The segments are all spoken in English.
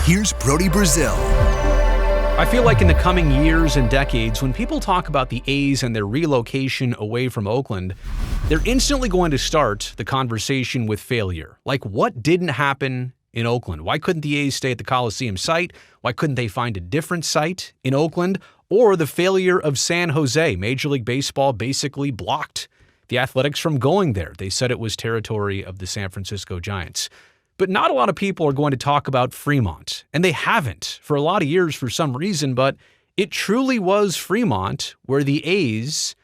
Here's Brody Brazil. I feel like in the coming years and decades, when people talk about the A's and their relocation away from Oakland, they're instantly going to start the conversation with failure. Like, what didn't happen in Oakland? Why couldn't the A's stay at the Coliseum site? Why couldn't they find a different site in Oakland? Or the failure of San Jose. Major League Baseball basically blocked the Athletics from going there. They said it was territory of the San Francisco Giants. But not a lot of people are going to talk about Fremont, and they haven't for a lot of years for some reason, but it truly was Fremont where the A's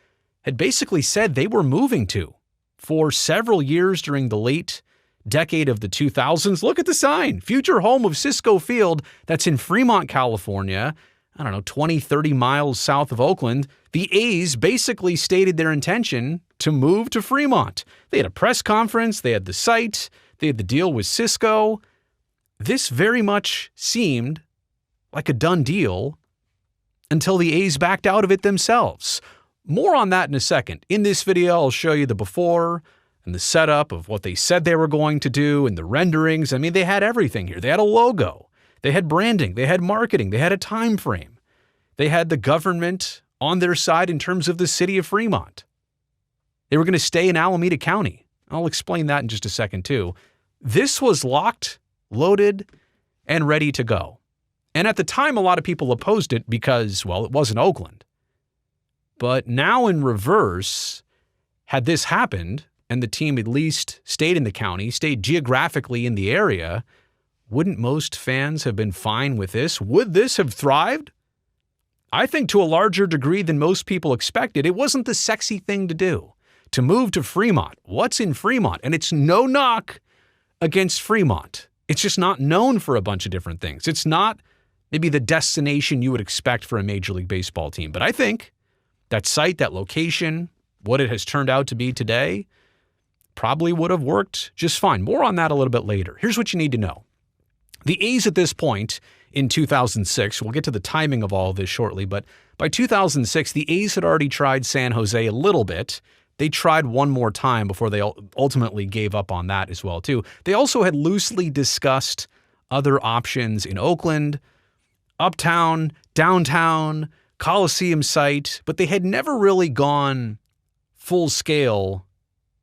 had basically said they were moving to for several years during the late decade of the 2000s. Look at the sign, future home of Cisco Field, that's in Fremont, California, 20, 30 miles south of Oakland. The A's basically stated their intention to move to Fremont. They had a press conference, they had the site, they had the deal with Cisco. This very much seemed like a done deal until the A's backed out of it themselves. More on that in a second. In this video, I'll show you the before and the setup of what they said they were going to do and the renderings. I mean, they had everything here. They had a logo. They had branding. They had marketing. They had a time frame. They had the government on their side in terms of the city of Fremont. They were going to stay in Alameda County. I'll explain that in just a second, too. This was locked, loaded, and ready to go. And at the time, a lot of people opposed it because, well, it wasn't Oakland. But now in reverse, had this happened and the team at least stayed in the county, stayed geographically in the area, wouldn't most fans have been fine with this? Would this have thrived? I think to a larger degree than most people expected. It wasn't the sexy thing to do. To move to Fremont. What's in Fremont? And it's no knock against Fremont. It's just not known for a bunch of different things. It's not maybe the destination you would expect for a Major League Baseball team. But I think that site, that location, what it has turned out to be today, probably would have worked just fine. More on that a little bit later. Here's what you need to know. The A's at this point in 2006, we'll get to the timing of all of this shortly, but by 2006, the A's had already tried San Jose a little bit. They tried one more time before they ultimately gave up on that as well, too. They also had loosely discussed other options in Oakland, uptown, downtown, Coliseum site, but they had never really gone full scale,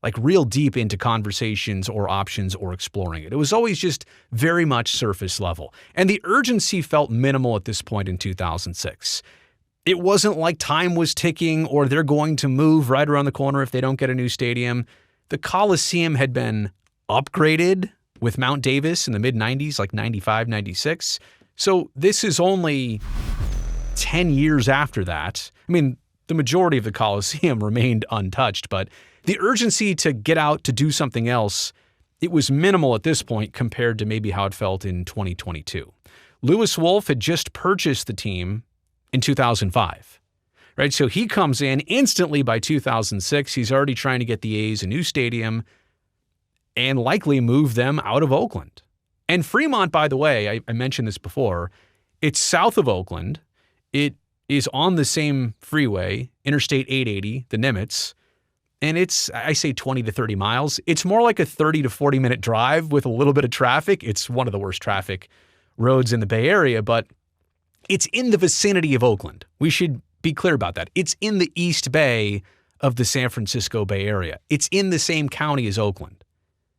like real deep into conversations or options or exploring it. It was always just very much surface level. And the urgency felt minimal at this point in 2006. It wasn't like time was ticking or they're going to move right around the corner if they don't get a new stadium. The Coliseum had been upgraded with Mount Davis in the mid-90s, like 95, 96. So this is only 10 years after that. I mean, the majority of the Coliseum remained untouched, but the urgency to get out to do something else, it was minimal at this point compared to maybe how it felt in 2022. Lew Wolff had just purchased the team in 2005, right? So he comes in instantly by 2006. He's already trying to get the A's a new stadium and likely move them out of Oakland. And Fremont, by the way, I mentioned this before, it's south of Oakland. It is on the same freeway, Interstate 880, the Nimitz, and it's, I say 20 to 30 miles. It's more like a 30 to 40 minute drive with a little bit of traffic. It's one of the worst traffic roads in the Bay Area, but it's in the vicinity of Oakland. We should be clear about that. It's in the East Bay of the San Francisco Bay Area. It's in the same county as Oakland.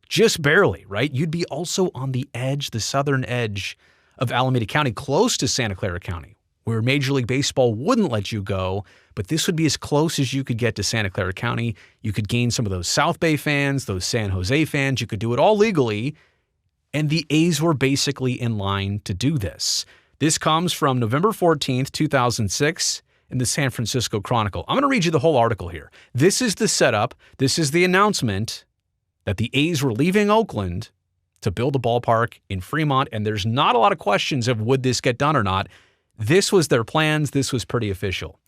Just barely, right? You'd be also on the edge, the southern edge of Alameda County, close to Santa Clara County, where Major League Baseball wouldn't let you go, but this would be as close as you could get to Santa Clara County. You could gain some of those South Bay fans, those San Jose fans. You could do it all legally, and the A's were basically in line to do this. This comes from November 14th, 2006 in the San Francisco Chronicle. I'm going to read you the whole article here. This is the setup. This is the announcement that the A's were leaving Oakland to build a ballpark in Fremont, and there's not a lot of questions of would this get done or not. This was their plans. This was pretty official.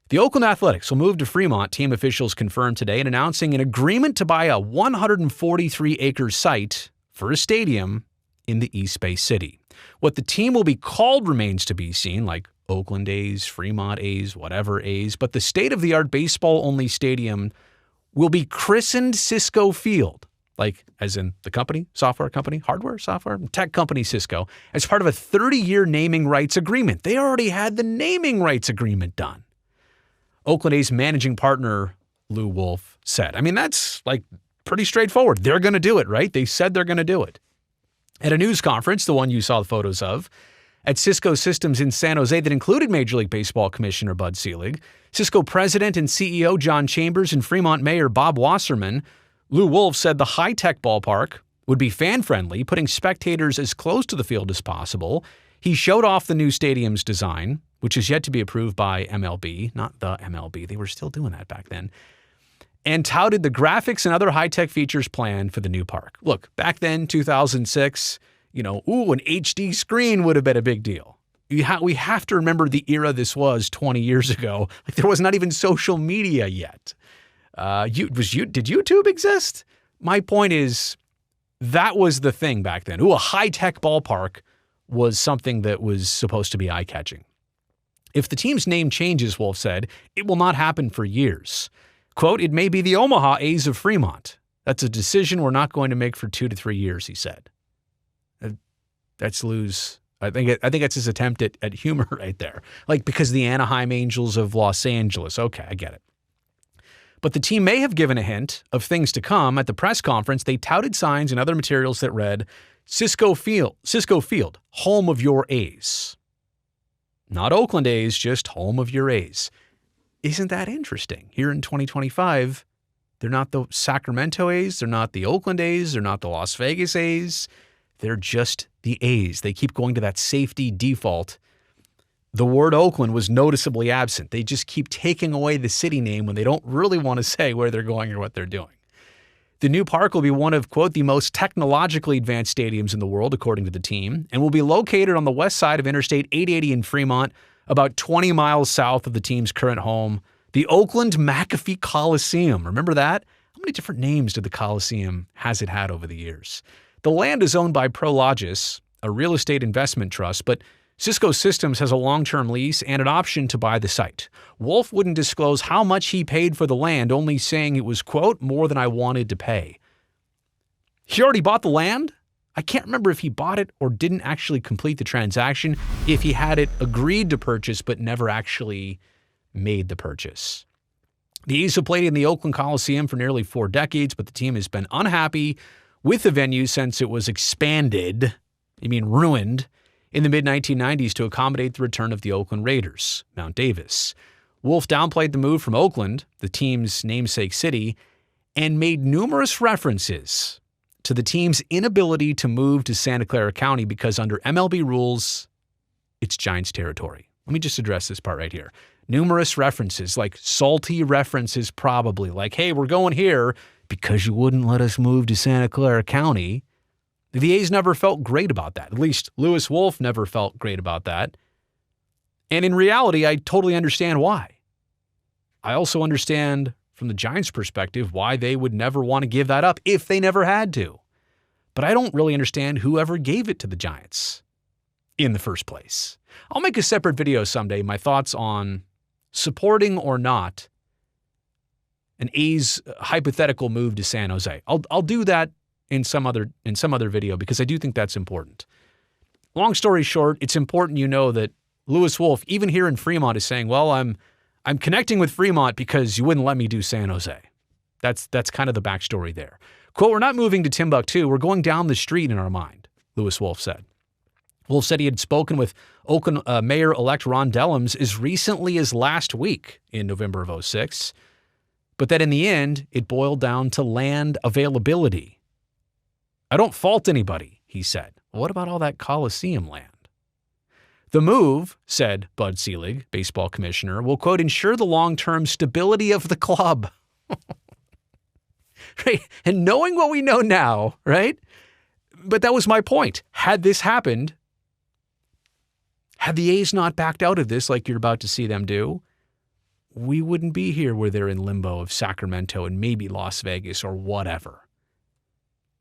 The Oakland Athletics will move to Fremont, team officials confirmed today, in announcing an agreement to buy a 143-acre site for a stadium in the East Bay City. What the team will be called remains to be seen, like Oakland A's, Fremont A's, whatever A's, but the state-of-the-art baseball-only stadium will be christened Cisco Field. like as in the company, software company, hardware, software, tech company Cisco, as part of a 30-year naming rights agreement. They already had the naming rights agreement done. Oakland A's managing partner, Lew Wolff, said. I mean, that's like pretty straightforward. They're going to do it, right? They said they're going to do it. At a news conference, the one you saw the photos of, at Cisco Systems in San Jose that included Major League Baseball Commissioner Bud Selig, Cisco President and CEO John Chambers, and Fremont Mayor Bob Wasserman, Lew Wolff said the high-tech ballpark would be fan-friendly, putting spectators as close to the field as possible. He showed off the new stadium's design, which is yet to be approved by MLB, not the MLB. They were still doing that back then. And touted the graphics and other high-tech features planned for the new park. Look, back then, 2006, an HD screen would have been a big deal. We have to remember the era this was 20 years ago. Like, there was not even social media yet. Did YouTube exist? My point is, that was the thing back then. A high-tech ballpark was something that was supposed to be eye-catching. If the team's name changes, Wolff said, it will not happen for years. Quote, it may be the Omaha A's of Fremont. That's a decision we're not going to make for 2 to 3 years, he said. That's Lew's. I think that's his attempt at humor right there. Like, because the Anaheim Angels of Los Angeles. Okay, I get it. But the team may have given a hint of things to come. At the press conference, they touted signs and other materials that read, Cisco Field, home of your A's. Not Oakland A's, just home of your A's. Isn't that interesting? Here in 2025, they're not the Sacramento A's, they're not the Oakland A's, they're not the Las Vegas A's. They're just the A's. They keep going to that safety default. The word Oakland was noticeably absent. They just keep taking away the city name when they don't really want to say where they're going or what they're doing. The new park will be one of, quote, the most technologically advanced stadiums in the world, according to the team, and will be located on the west side of Interstate 880 in Fremont, about 20 miles south of the team's current home, the Oakland McAfee Coliseum. Remember that? How many different names did the Coliseum has it had over the years? The land is owned by Prologis, a real estate investment trust, but Cisco Systems has a long-term lease and an option to buy the site. Wolff wouldn't disclose how much he paid for the land, only saying it was, quote, more than I wanted to pay. He already bought the land? I can't remember if he bought it or didn't actually complete the transaction, if he had it agreed to purchase but never actually made the purchase. The A's have played in the Oakland Coliseum for nearly 4 decades, but the team has been unhappy with the venue since it was ruined, in the mid-1990s to accommodate the return of the Oakland Raiders, Mount Davis. Wolff downplayed the move from Oakland, the team's namesake city, and made numerous references to the team's inability to move to Santa Clara County because under MLB rules, it's Giants territory. Let me just address this part right here. Numerous references, like salty references probably, like, hey, we're going here because you wouldn't let us move to Santa Clara County. The A's never felt great about that. At least Lew Wolff never felt great about that. And in reality, I totally understand why. I also understand from the Giants' perspective why they would never want to give that up if they never had to. But I don't really understand whoever gave it to the Giants in the first place. I'll make a separate video someday, my thoughts on supporting or not an A's hypothetical move to San Jose. I'll do that in some other video because I do think that's important. Long story short, it's important you know that Lew Wolff, even here in Fremont, is saying, well, I'm connecting with Fremont because you wouldn't let me do San Jose. That's kind of the backstory there. Quote, we're not moving to Timbuktu. We're going down the street in our mind, Lew Wolff said. Wolff said he had spoken with Oakland Mayor-elect Ron Dellums as recently as last week in November of 2006, but that in the end, it boiled down to land availability. I don't fault anybody, he said. What about all that Coliseum land? The move, said Bud Selig, baseball commissioner, will, quote, ensure the long-term stability of the club. Right? And knowing what we know now, right? But that was my point. Had this happened, had the A's not backed out of this like you're about to see them do, we wouldn't be here where they're in limbo of Sacramento and maybe Las Vegas or whatever.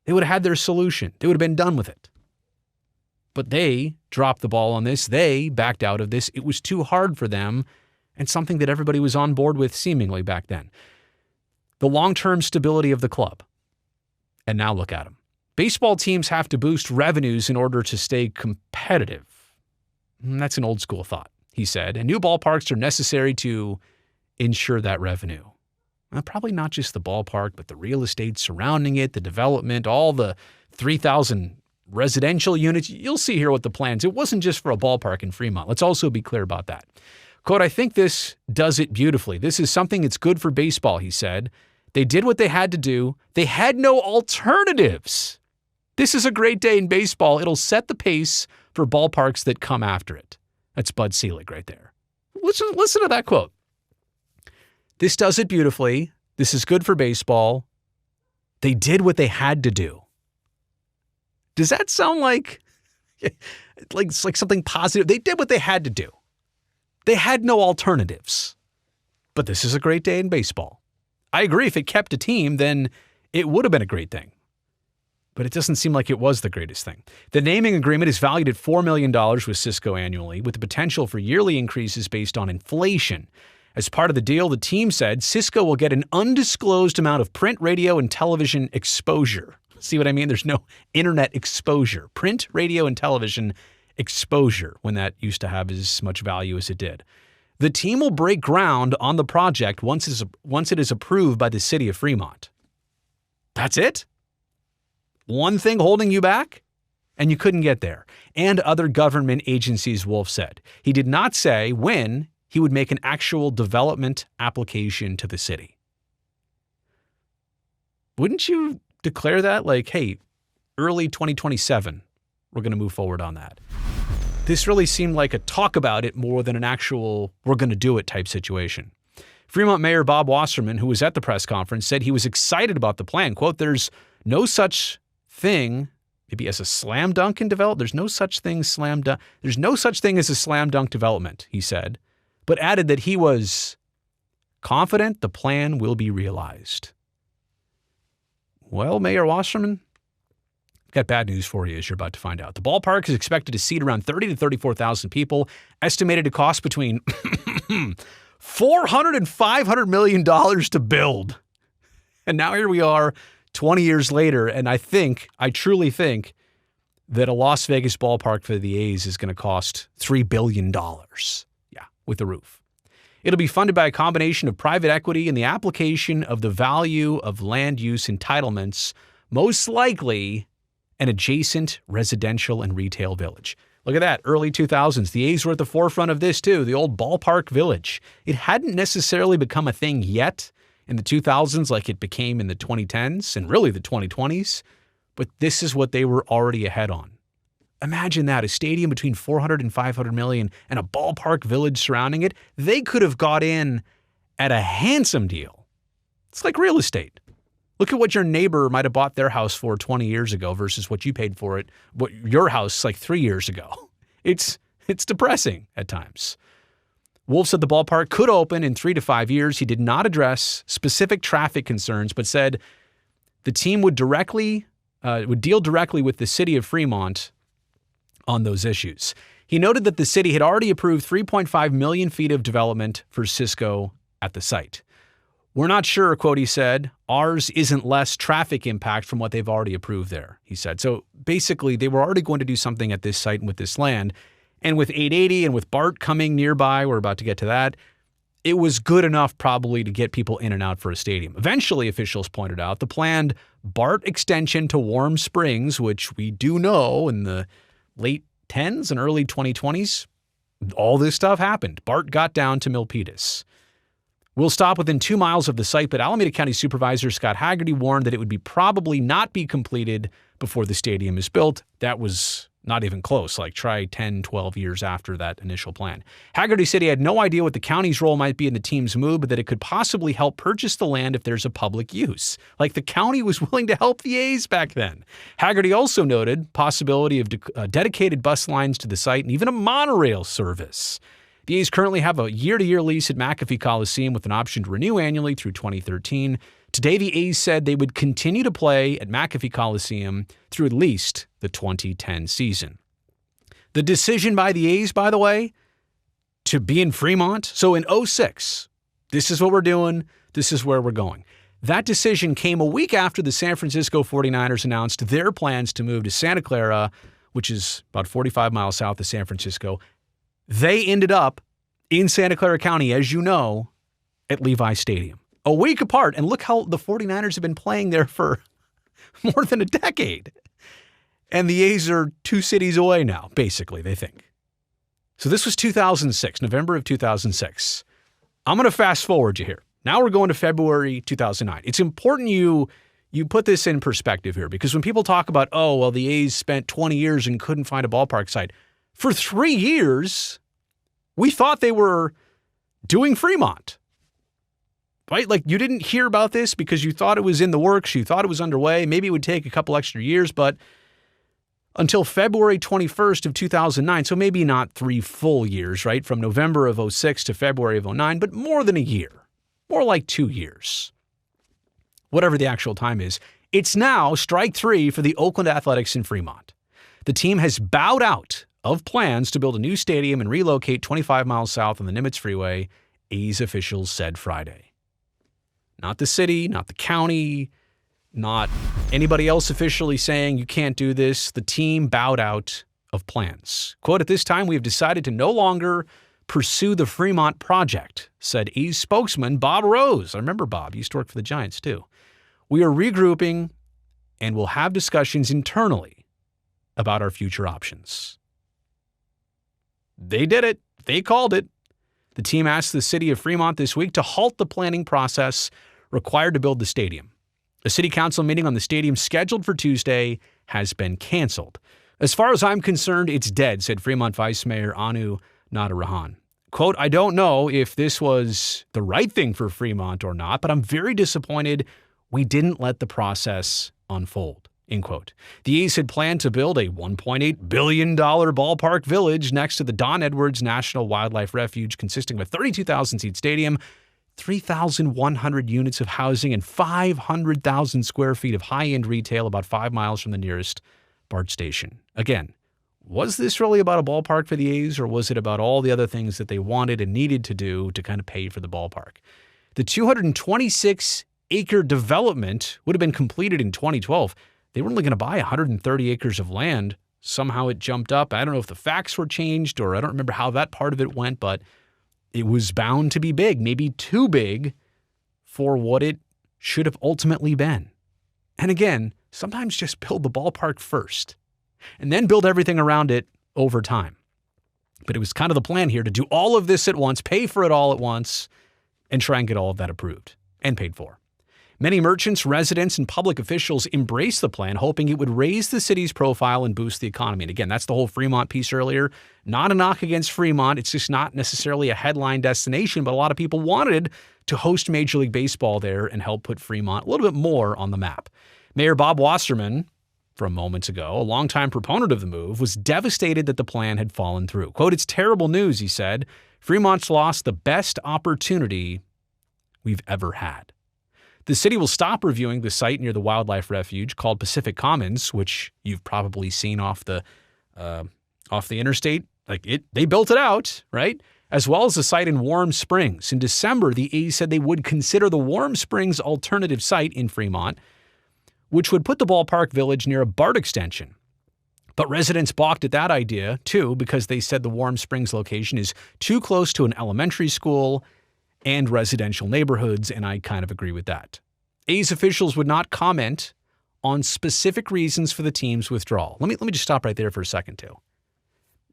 They would have had their solution. They would have been done with it. But they dropped the ball on this. They backed out of this. It was too hard for them and something that everybody was on board with seemingly back then. The long-term stability of the club. And now look at them. Baseball teams have to boost revenues in order to stay competitive. That's an old school thought, he said, and new ballparks are necessary to ensure that revenue. Well, probably not just the ballpark, but the real estate surrounding it, the development, all the 3,000 residential units. You'll see here what the plans. It wasn't just for a ballpark in Fremont. Let's also be clear about that. Quote, I think this does it beautifully. This is something that's good for baseball, he said. They did what they had to do. They had no alternatives. This is a great day in baseball. It'll set the pace for ballparks that come after it. That's Bud Selig right there. Listen to that quote. This does it beautifully. This is good for baseball. They did what they had to do. Does that sound like it's like something positive? They did what they had to do. They had no alternatives. But this is a great day in baseball. I agree. If it kept a team, then it would have been a great thing. But it doesn't seem like it was the greatest thing. The naming agreement is valued at $4 million with Cisco annually, with the potential for yearly increases based on inflation. As part of the deal, the team said Cisco will get an undisclosed amount of print, radio, and television exposure. See what I mean? There's no internet exposure. Print, radio, and television exposure, when that used to have as much value as it did. The team will break ground on the project once it is approved by the city of Fremont. That's it? One thing holding you back? And you couldn't get there. And other government agencies, Wolff said. He did not say when he would make an actual development application to the city. Wouldn't you declare that like, hey, early 2027, we're going to move forward on that? This really seemed like a talk about it more than an actual we're going to do it type situation. Fremont Mayor Bob Wasserman, who was at the press conference, said he was excited about the plan. Quote, there's no such thing, maybe as a slam dunk in development. There's no such thing as a slam dunk development, he said, but added that he was confident the plan will be realized. Well, Mayor Wasserman, got bad news for you, as you're about to find out. The ballpark is expected to seat around 30 to 34,000 people, estimated to cost between $400 and $500 million to build. And now here we are 20 years later, and I truly think that a Las Vegas ballpark for the A's is going to cost $3 billion. Yeah, with the roof. It'll be funded by a combination of private equity and the application of the value of land use entitlements, most likely an adjacent residential and retail village. Look at that, early 2000s. The A's were at the forefront of this too, the old ballpark village. It hadn't necessarily become a thing yet in the 2000s like it became in the 2010s and really the 2020s, but this is what they were already ahead on. Imagine that, a stadium between 400 and 500 million and a ballpark village surrounding it. They could have got in at a handsome deal. It's like real estate. Look at what your neighbor might have bought their house for 20 years ago versus what you paid for it, what your house like 3 years ago. It's depressing at times. Wolff said the ballpark could open in 3 to 5 years. He did not address specific traffic concerns, but said the team would deal directly with the city of Fremont on those issues. He noted that the city had already approved 3.5 million feet of development for Cisco at the site. We're not sure, quote, he said, ours isn't less traffic impact from what they've already approved there, he said. So basically, they were already going to do something at this site and with this land. And with 880 and with BART coming nearby, we're about to get to that, it was good enough probably to get people in and out for a stadium. Eventually, officials pointed out, the planned BART extension to Warm Springs, which we do know in the late 10s and early 2020s, all this stuff happened. BART got down to Milpitas. We'll stop within 2 miles of the site, but Alameda County Supervisor Scott Haggerty warned that it would probably not be completed before the stadium is built. That was not even close, like try 10, 12 years after that initial plan. Haggerty said he had no idea what the county's role might be in the team's move, but that it could possibly help purchase the land if there's a public use. Like the county was willing to help the A's back then. Haggerty also noted possibility of dedicated bus lines to the site and even a monorail service. The A's currently have a year-to-year lease at McAfee Coliseum with an option to renew annually through 2013. Today, the A's said they would continue to play at McAfee Coliseum through at least the 2010 season. The decision by the A's, by the way, to be in Fremont, so in 2006, this is what we're doing, this is where we're going. That decision came a week after the San Francisco 49ers announced their plans to move to Santa Clara, which is about 45 miles south of San Francisco. They ended up in Santa Clara County, as you know, at Levi Stadium. A week apart, and look how the 49ers have been playing there for more than a decade. And the A's are 2 cities away now, basically, they think. So this was 2006, November of 2006. I'm going to fast forward you here. Now we're going to February 2009. It's important you put this in perspective here, because when people talk about, oh, well, the A's spent 20 years and couldn't find a ballpark site. For 3 years, we thought they were doing Fremont. Right? Like, you didn't hear about this because you thought it was in the works. You thought it was underway. Maybe it would take a couple extra years, but until February 21st of 2009, so maybe not 3 full years, right? From November of 06 to February of 09, but more than a year. More like 2 years. Whatever the actual time is. It's now strike 3 for the Oakland Athletics in Fremont. The team has bowed out of plans to build a new stadium and relocate 25 miles south on the Nimitz Freeway, A's officials said Friday. Not the city, not the county, not anybody else officially saying you can't do this. The team bowed out of plans. Quote, at this time, we have decided to no longer pursue the Fremont project, said A's spokesman Bob Rose. I remember Bob. He used to work for the Giants, too. We are regrouping and will have discussions internally about our future options. They did it. They called it. The team asked the city of Fremont this week to halt the planning process required to build the stadium. A city council meeting on the stadium scheduled for Tuesday has been canceled. As far as I'm concerned, it's dead, said Fremont Vice Mayor Anu Nadarahan. Quote, I don't know if this was the right thing for Fremont or not, but I'm very disappointed we didn't let the process unfold. End quote. The A's had planned to build a $1.8 billion ballpark village next to the Don Edwards National Wildlife Refuge, consisting of a 32,000-seat stadium, 3,100 units of housing, and 500,000 square feet of high-end retail about 5 miles from the nearest BART station. Again, was this really about a ballpark for the A's, or was it about all the other things that they wanted and needed to do to kind of pay for the ballpark? The 226-acre development would have been completed in 2012. They were only going to buy 130 acres of land. Somehow it jumped up. I don't know if the facts were changed, or I don't remember how that part of it went, but it was bound to be big, maybe too big for what it should have ultimately been. And again, sometimes just build the ballpark first and then build everything around it over time. But it was kind of the plan here to do all of this at once, pay for it all at once, and try and get all of that approved and paid for. Many merchants, residents, and public officials embraced the plan, hoping it would raise the city's profile and boost the economy. And again, that's the whole Fremont piece earlier. Not a knock against Fremont. It's just not necessarily a headline destination, but a lot of people wanted to host Major League Baseball there and help put Fremont a little bit more on the map. Mayor Bob Wasserman, from moments ago, a longtime proponent of the move, was devastated that the plan had fallen through. Quote, it's terrible news, he said. Fremont's lost the best opportunity we've ever had. The city will stop reviewing the site near the wildlife refuge called Pacific Commons, which you've probably seen off the interstate. They built it out, right? As well as the site in Warm Springs. In December, the A's said they would consider the Warm Springs alternative site in Fremont, which would put the ballpark village near a BART extension. But residents balked at that idea, too, because they said the Warm Springs location is too close to an elementary school and residential neighborhoods, and I kind of agree with that. A's officials would not comment on specific reasons for the team's withdrawal. Let me just stop right there for a second, too.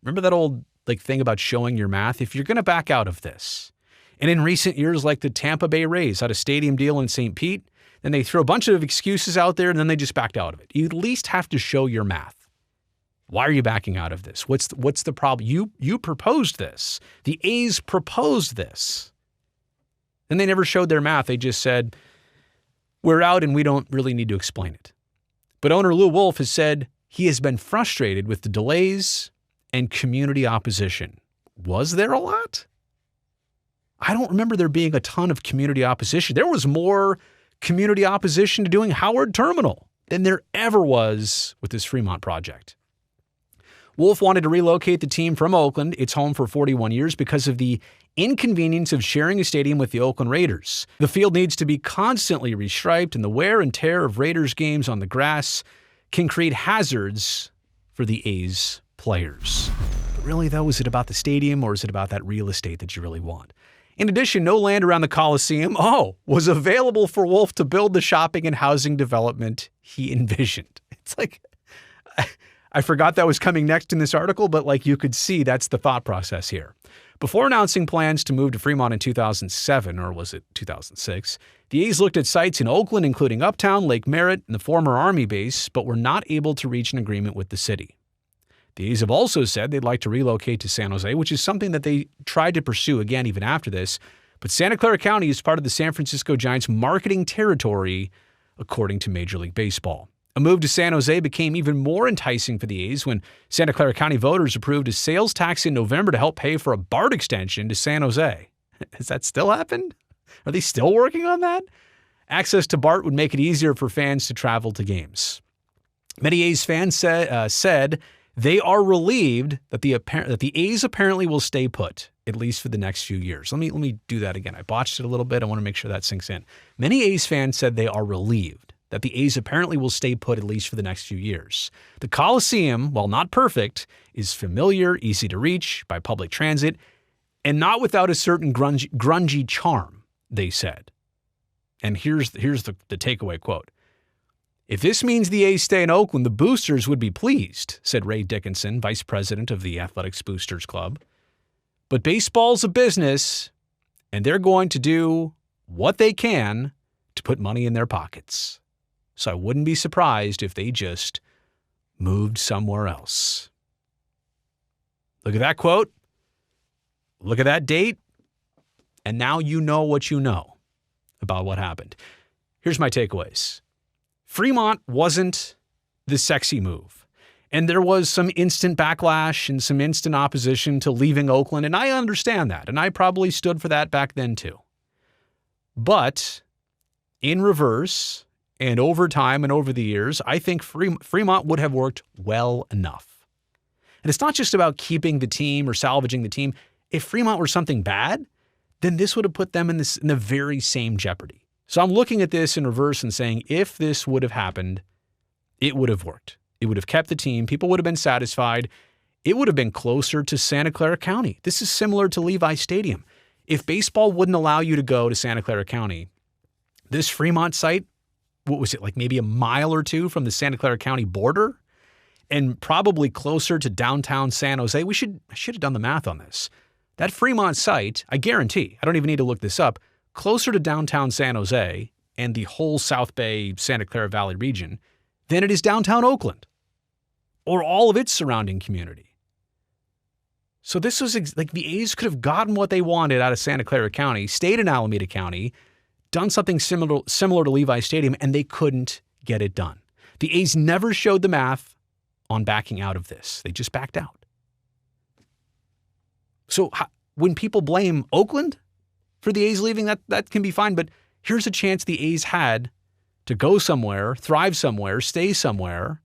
Remember that old thing about showing your math? If you're going to back out of this, and in recent years, like the Tampa Bay Rays had a stadium deal in St. Pete, then they throw a bunch of excuses out there, and then they just backed out of it. You at least have to show your math. Why are you backing out of this? What's the problem? You proposed this. The A's proposed this. And they never showed their math. They just said, we're out and we don't really need to explain it. But owner Lew Wolff has said he has been frustrated with the delays and community opposition. Was there a lot? I don't remember there being a ton of community opposition. There was more community opposition to doing Howard Terminal than there ever was with this Fremont project. Wolff wanted to relocate the team from Oakland, its home for 41 years, because of the inconvenience of sharing a stadium with the Oakland Raiders. The field needs to be constantly restriped, and the wear and tear of Raiders games on the grass can create hazards for the A's players. But really, though, is it about the stadium or is it about that real estate that you really want? In addition, no land around the Coliseum, was available for Wolff to build the shopping and housing development he envisioned. It's like, I forgot that was coming next in this article, but like you could see, that's the thought process here. Before announcing plans to move to Fremont in 2007, or was it 2006, the A's looked at sites in Oakland, including Uptown, Lake Merritt, and the former Army base, but were not able to reach an agreement with the city. The A's have also said they'd like to relocate to San Jose, which is something that they tried to pursue again even after this, but Santa Clara County is part of the San Francisco Giants' marketing territory, according to Major League Baseball. A move to San Jose became even more enticing for the A's when Santa Clara County voters approved a sales tax in November to help pay for a BART extension to San Jose. Has that still happened? Are they still working on that? Access to BART would make it easier for fans to travel to games. Many A's fans said they are relieved that the A's apparently will stay put, at least for the next few years. Let me do that again. I botched it a little bit. I want to make sure that sinks in. Many A's fans said they are relieved that the A's apparently will stay put at least for the next few years. The Coliseum, while not perfect, is familiar, easy to reach by public transit, and not without a certain grungy charm, they said. And here's the takeaway quote. If this means the A's stay in Oakland, the boosters would be pleased, said Ray Dickinson, vice president of the Athletics Boosters Club. But baseball's a business, and they're going to do what they can to put money in their pockets. So I wouldn't be surprised if they just moved somewhere else. Look at that quote. Look at that date. And now you know what you know about what happened. Here's my takeaways. Fremont wasn't the sexy move. And there was some instant backlash and some instant opposition to leaving Oakland. And I understand that. And I probably stood for that back then too. But in reverse, and over time and over the years, I think Fremont would have worked well enough. And it's not just about keeping the team or salvaging the team. If Fremont were something bad, then this would have put them in the very same jeopardy. So I'm looking at this in reverse and saying, if this would have happened, it would have worked. It would have kept the team. People would have been satisfied. It would have been closer to Santa Clara County. This is similar to Levi Stadium. If baseball wouldn't allow you to go to Santa Clara County, this Fremont site, what was it, like maybe a mile or two from the Santa Clara County border and probably closer to downtown San Jose. I should have done the math on this. That Fremont site, I guarantee, I don't even need to look this up, closer to downtown San Jose and the whole South Bay, Santa Clara Valley region than it is downtown Oakland or all of its surrounding community. So this was like the A's could have gotten what they wanted out of Santa Clara County, stayed in Alameda County, done something similar to Levi Stadium, and they couldn't get it done. The A's never showed the math on backing out of this. They just backed out. So when people blame Oakland for the A's leaving, that can be fine, but here's a chance the A's had to go somewhere, thrive somewhere, stay somewhere,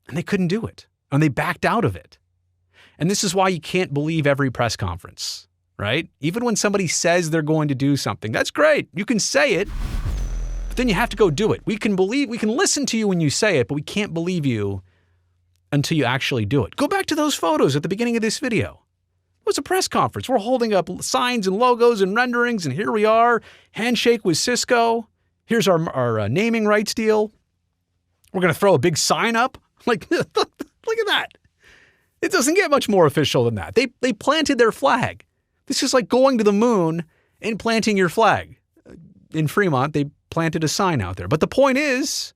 and they couldn't do it, and they backed out of it. And this is why you can't believe every press conference. Right? Even when somebody says they're going to do something, that's great. You can say it, but then you have to go do it. We can listen to you when you say it, but we can't believe you until you actually do it. Go back to those photos at the beginning of this video. It was a press conference. We're holding up signs and logos and renderings, and here we are. Handshake with Cisco. Here's our naming rights deal. We're going to throw a big sign up. Like, look at that. It doesn't get much more official than that. They planted their flag. This is like going to the moon and planting your flag. In Fremont, they planted a sign out there. But the point is,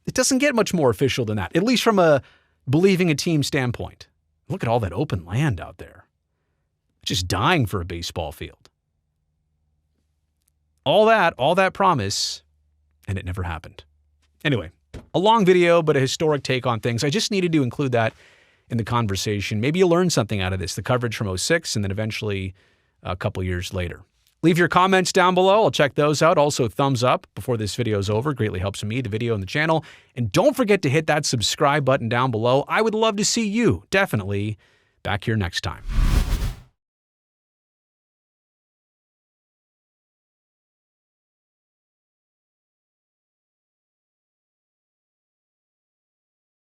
it doesn't get much more official than that, at least from a believing a team standpoint. Look at all that open land out there. Just dying for a baseball field. All that promise, and it never happened. Anyway, a long video, but a historic take on things. I just needed to include that in the conversation. Maybe you learned something out of this, the coverage from 2006 and then eventually a couple years later. Leave your comments down below. I'll check those out. Also, thumbs up before this video is over. Greatly helps me, the video, and the channel. And don't forget to hit that subscribe button down below. I would love to see you, definitely, back here next time.